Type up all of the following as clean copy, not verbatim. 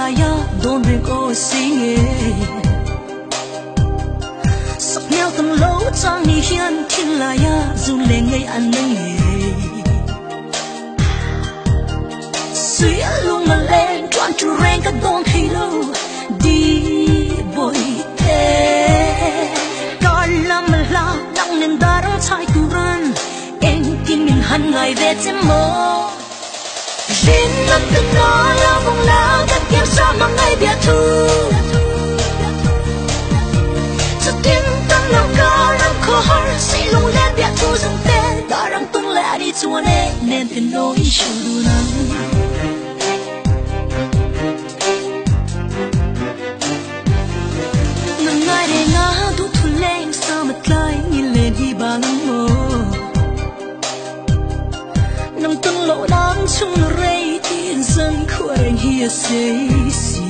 lại ya đồn về cô xinh sắp nhau từng lâu trang ni hiền thiên lại ya dù lên ngay anh nâng suy luôn mà lên toàn trù rèn các đồn khi lâu đi bồi thế có làm mà la nặng nên đã đang chạy tu ran em tin mình hẳn ngày về trên mơ Đến năm từng đó là vòng lá các em sao mà ngày biết thu cho tiếng tâm lòng cao lòng khó sẽ lung lên biết thu dần tên đã đang tung lẽ đi chua nên tiền nỗi chịu đủ nắng ngừng ngay để ngã thu thu lên sao mặt lại nhìn lên đi bằng mơ nằm từng lỗ đám chung rây thiên dân của anh hia xế xì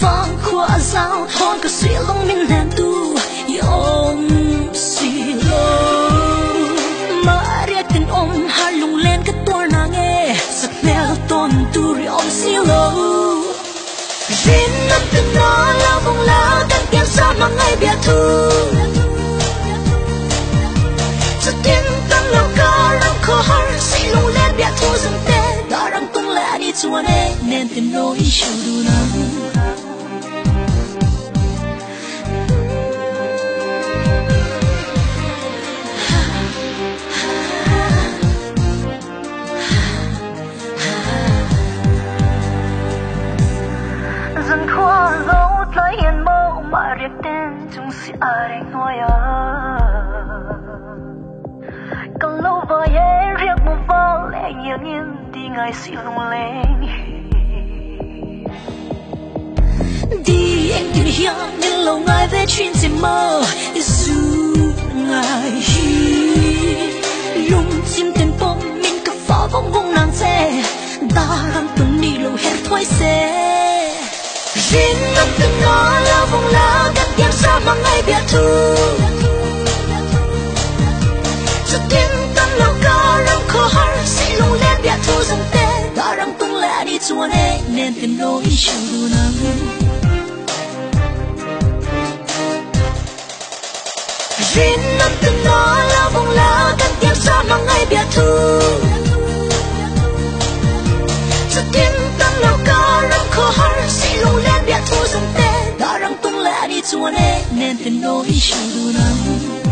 vang qua dao thon cả suy lòng mình làm tu yom xì lô mà riết tình ôm hai lùng lên cái tua nàng nghe sắp mèo tôn tu yom xì lô đến năm từng đó là vòng lá các em sao mà ngày biết thu cho tiếng tâm lòng cao lòng khó sẽ lung lên biết thu dần tên đã đang tung lẽ đi chua nên tình nỗi chịu đủ nắng dần khoa dấu lấy hiền mơ mà riêng tên chúng sẽ ai đánh nuôi còn lâu và em riêng một vang lẽ nhiều nhiên đi ngày siêu lung lên đi em tìm hiểu nhưng lâu ngày về chuyện gì mơ dù ngày lung chim tên bông mình cứ phá vòng vòng nàng xe ta làm tuần đi lâu hết thoái xe đến năm từng đó là vòng lá các em sao mà ngày biết thu cho tiếng tâm lòng cao lòng khó sẽ lung lên biết thu dần tên đã đang tung lẽ đi chua nên tiền nỗi chịu đủ nắng đến năm từng đó là vòng lá các em sao mà ngày biết thu cho tiếng tâm lòng cao lòng khó sẽ lung lên biết thu dần tên đã đang tung lẽ đi chua nên tiền nỗi chịu đủ nắng